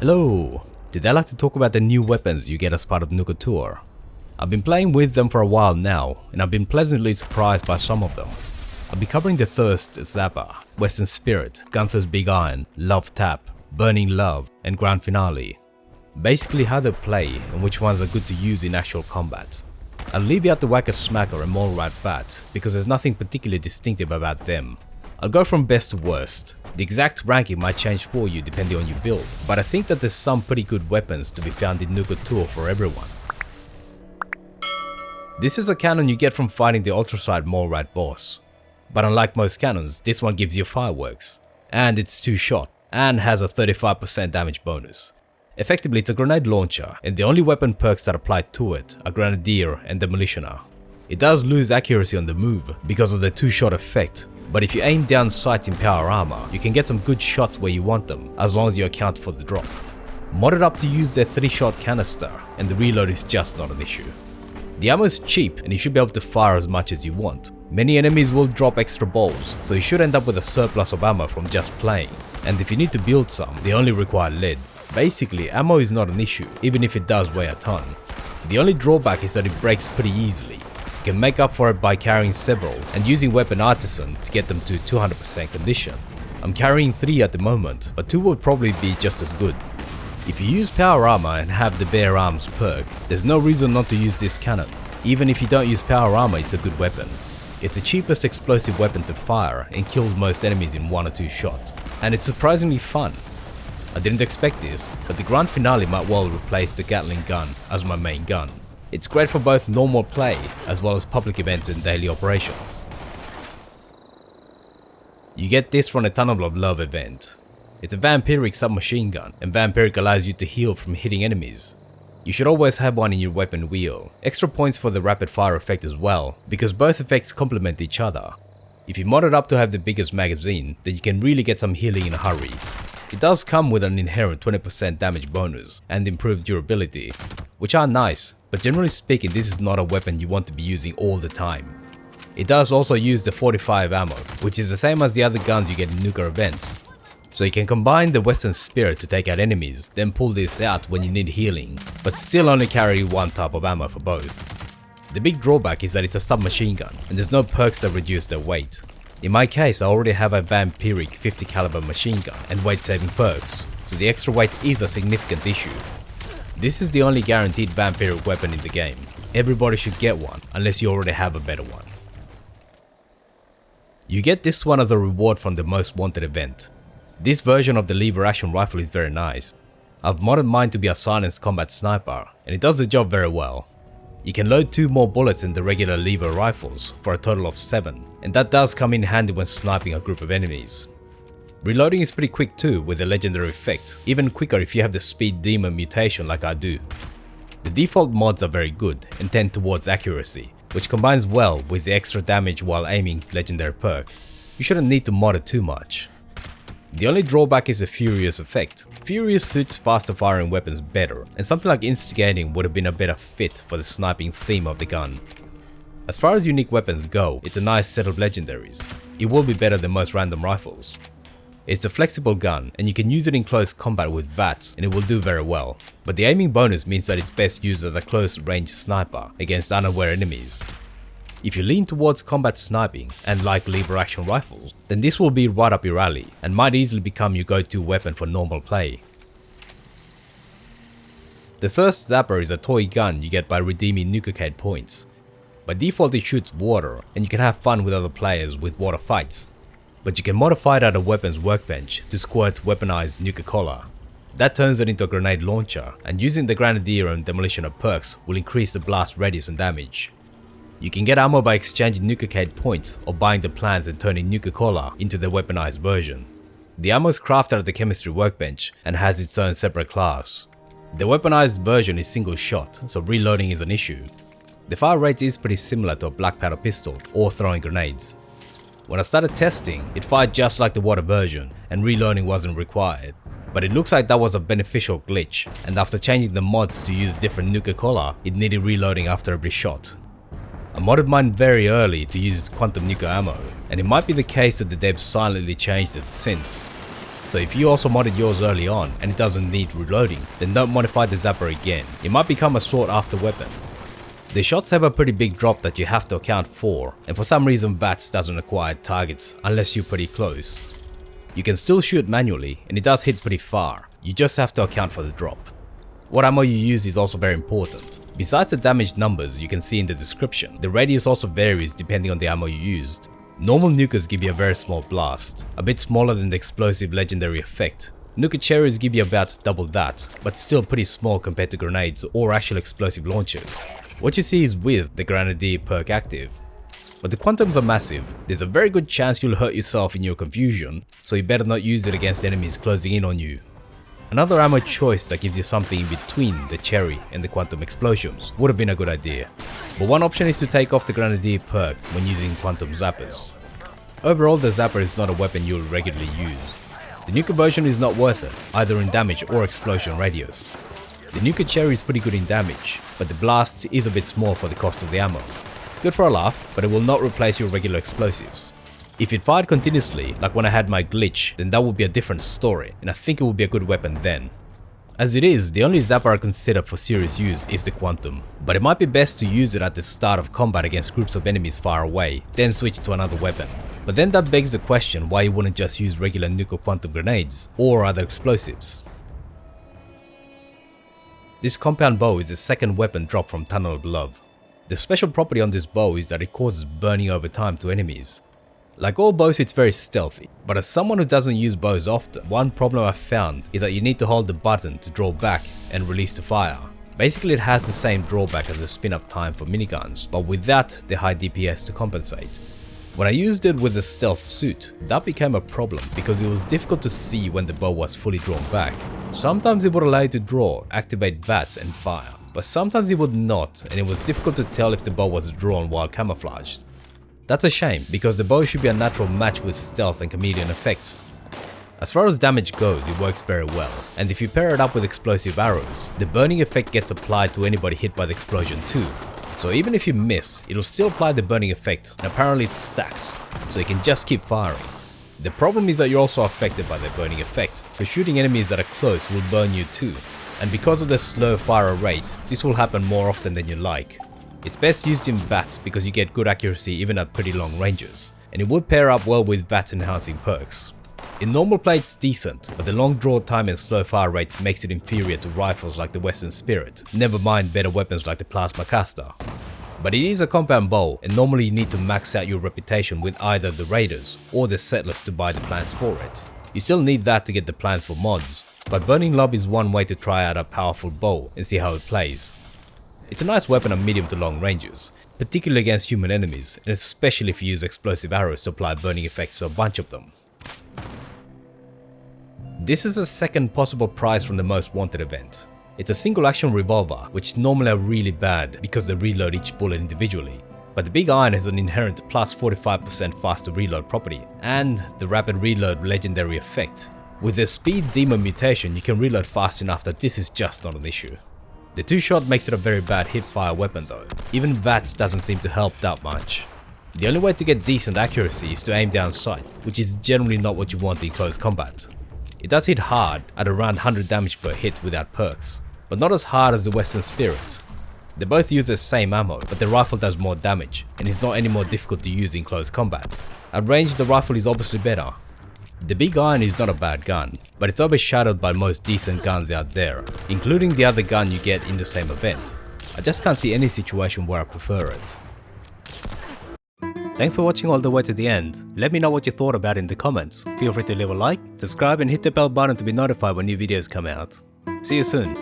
Hello! Today I'd like to talk about the new weapons you get as part of Nuka Tour. I've been playing with them for a while now, and I've been pleasantly surprised by some of them. I'll be covering the Thirst Zapper, Western Spirit, Gunther's Big Iron, Love Tap, Burning Love, and Grand Finale. Basically how they play and which ones are good to use in actual combat. I'll leave you out the Whacker Smacker and Mole Rat Bat because there's nothing particularly distinctive about them. I'll go from best to worst. The exact ranking might change for you depending on your build, but I think that there's some pretty good weapons to be found in Nuka Tour for everyone. This is a cannon you get from fighting the Ultraside Mole Rat boss. But unlike most cannons, this one gives you fireworks, and it's 2-shot, and has a 35% damage bonus. Effectively, it's a grenade launcher, and the only weapon perks that apply to it are Grenadier and Demolitioner. It does lose accuracy on the move because of the 2-shot effect, but if you aim down sights in power armor, you can get some good shots where you want them, as long as you account for the drop. Modded up to use their 3-shot canister, and the reload is just not an issue. The ammo is cheap, and you should be able to fire as much as you want. Many enemies will drop extra balls, so you should end up with a surplus of ammo from just playing, and if you need to build some, they only require lead. Basically, ammo is not an issue, even if it does weigh a ton. The only drawback is that it breaks pretty easily. You can make up for it by carrying several and using Weapon Artisan to get them to 200% condition. I'm carrying 3 at the moment, but 2 would probably be just as good. If you use power armor and have the bare arms perk, there's no reason not to use this cannon. Even if you don't use power armor, it's a good weapon. It's the cheapest explosive weapon to fire and kills most enemies in 1 or 2 shots, and it's surprisingly fun. I didn't expect this, but the Grand Finale might well replace the Gatling gun as my main gun. It's great for both normal play as well as public events and daily operations. You get this from a Tunnel of Love event. It's a vampiric submachine gun, and vampiric allows you to heal from hitting enemies. You should always have one in your weapon wheel. Extra points for the rapid fire effect as well, because both effects complement each other. If you mod it up to have the biggest magazine, then you can really get some healing in a hurry. It does come with an inherent 20% damage bonus and improved durability, which are nice, but generally speaking this is not a weapon you want to be using all the time. It does also use the 45 ammo, which is the same as the other guns you get in Nuka events. So you can combine the Western Spirit to take out enemies, then pull this out when you need healing, but still only carry one type of ammo for both. The big drawback is that it's a submachine gun, and there's no perks that reduce their weight. In my case, I already have a vampiric 50 caliber machine gun and weight saving perks, so the extra weight is a significant issue. This is the only guaranteed vampiric weapon in the game. Everybody should get one, unless you already have a better one. You get this one as a reward from the Most Wanted event. This version of the lever action rifle is very nice. I've modded mine to be a silenced combat sniper, and it does the job very well. You can load 2 more bullets in the regular lever rifles for a total of 7, and that does come in handy when sniping a group of enemies. Reloading is pretty quick too with the legendary effect, even quicker if you have the speed demon mutation like I do. The default mods are very good and tend towards accuracy, which combines well with the extra damage while aiming legendary perk. You shouldn't need to mod it too much. The only drawback is the Furious effect. Furious suits faster firing weapons better, and something like Instigating would have been a better fit for the sniping theme of the gun. As far as unique weapons go, it's a nice set of legendaries. It will be better than most random rifles. It's a flexible gun, and you can use it in close combat with VATs, and it will do very well. But the aiming bonus means that it's best used as a close range sniper against unaware enemies. If you lean towards combat sniping and like lever action rifles, then this will be right up your alley and might easily become your go-to weapon for normal play. The Thirst Zapper is a toy gun you get by redeeming Nuka points. By default it shoots water, and you can have fun with other players with water fights. But you can modify it at a weapons workbench to squirt weaponized Nuka Cola. That turns it into a grenade launcher, and using the Grenadier and Demolitioner perks will increase the blast radius and damage. You can get ammo by exchanging Nuka points or buying the plans and turning Nuka Cola into the weaponized version. The ammo is crafted at the chemistry workbench and has its own separate class. The weaponized version is single shot, so reloading is an issue. The fire rate is pretty similar to a black powder pistol or throwing grenades. When I started testing, it fired just like the water version and reloading wasn't required. But it looks like that was a beneficial glitch, and after changing the mods to use different Nuka Cola, it needed reloading after every shot. I modded mine very early to use quantum Nuka ammo, and it might be the case that the devs silently changed it since. So if you also modded yours early on and it doesn't need reloading, then don't modify the Zapper again. It might become a sought after weapon. The shots have a pretty big drop that you have to account for, and for some reason VATS doesn't acquire targets unless you're pretty close. You can still shoot manually and it does hit pretty far, you just have to account for the drop. What ammo you use is also very important. Besides the damage numbers you can see in the description, the radius also varies depending on the ammo you used. Normal nukers give you a very small blast, a bit smaller than the explosive legendary effect. Nuka cherries give you about double that, but still pretty small compared to grenades or actual explosive launchers. What you see is with the Grenadier perk active. But the quantums are massive, there's a very good chance you'll hurt yourself in your confusion, so you better not use it against enemies closing in on you. Another ammo choice that gives you something in between the cherry and the quantum explosions would have been a good idea. But one option is to take off the Grenadier perk when using quantum zappers. Overall, the zapper is not a weapon you'll regularly use. The Nuka version is not worth it, either in damage or explosion radius. The Nuka cherry is pretty good in damage, but the blast is a bit small for the cost of the ammo. Good for a laugh, but it will not replace your regular explosives. If it fired continuously, like when I had my glitch, then that would be a different story, and I think it would be a good weapon then. As it is, the only zapper I consider for serious use is the quantum, but it might be best to use it at the start of combat against groups of enemies far away, then switch to another weapon. But then that begs the question why you wouldn't just use regular Nuka quantum grenades, or other explosives. This compound bow is the second weapon dropped from Tunnel of Love. The special property on this bow is that it causes burning over time to enemies. Like all bows, it's very stealthy, but as someone who doesn't use bows often, one problem I've found is that you need to hold the button to draw back and release the fire. Basically it has the same drawback as the spin up time for miniguns, but without the high DPS to compensate. When I used it with the stealth suit, that became a problem because it was difficult to see when the bow was fully drawn back. Sometimes it would allow you to draw, activate VATS and fire, but sometimes it would not, and it was difficult to tell if the bow was drawn while camouflaged. That's a shame, because the bow should be a natural match with stealth and chameleon effects. As far as damage goes, it works very well, and if you pair it up with explosive arrows, the burning effect gets applied to anybody hit by the explosion too. So even if you miss, it'll still apply the burning effect, and apparently it stacks, so you can just keep firing. The problem is that you're also affected by the burning effect, so shooting enemies that are close will burn you too, and because of the slow fire rate, this will happen more often than you like. It's best used in VATS because you get good accuracy even at pretty long ranges, and it would pair up well with VATS enhancing perks. In normal play it's decent, but the long draw time and slow fire rate makes it inferior to rifles like the Western Spirit, never mind better weapons like the Plasma Caster. But it is a compound bow, and normally you need to max out your reputation with either the raiders or the settlers to buy the plans for it. You still need that to get the plans for mods, but Burning Lob is one way to try out a powerful bow and see how it plays. It's a nice weapon at medium to long ranges, particularly against human enemies, and especially if you use explosive arrows to apply burning effects to a bunch of them. This is the second possible prize from the Most Wanted event. It's a single action revolver, which normally are really bad because they reload each bullet individually, but the Big Iron has an inherent plus 45% faster reload property, and the rapid reload legendary effect. With the speed demon mutation you can reload fast enough that this is just not an issue. The 2-shot makes it a very bad hip-fire weapon though, even VATS doesn't seem to help that much. The only way to get decent accuracy is to aim down sight, which is generally not what you want in close combat. It does hit hard at around 100 damage per hit without perks, but not as hard as the Western Spirit. They both use the same ammo, but the rifle does more damage, and is not any more difficult to use in close combat. At range the rifle is obviously better. The Big Iron is not a bad gun, but it's overshadowed by most decent guns out there, including the other gun you get in the same event. I just can't see any situation where I prefer it. Thanks for watching all the way to the end. Let me know what you thought about it in the comments. Feel free to leave a like, subscribe and hit the bell button to be notified when new videos come out. See you soon.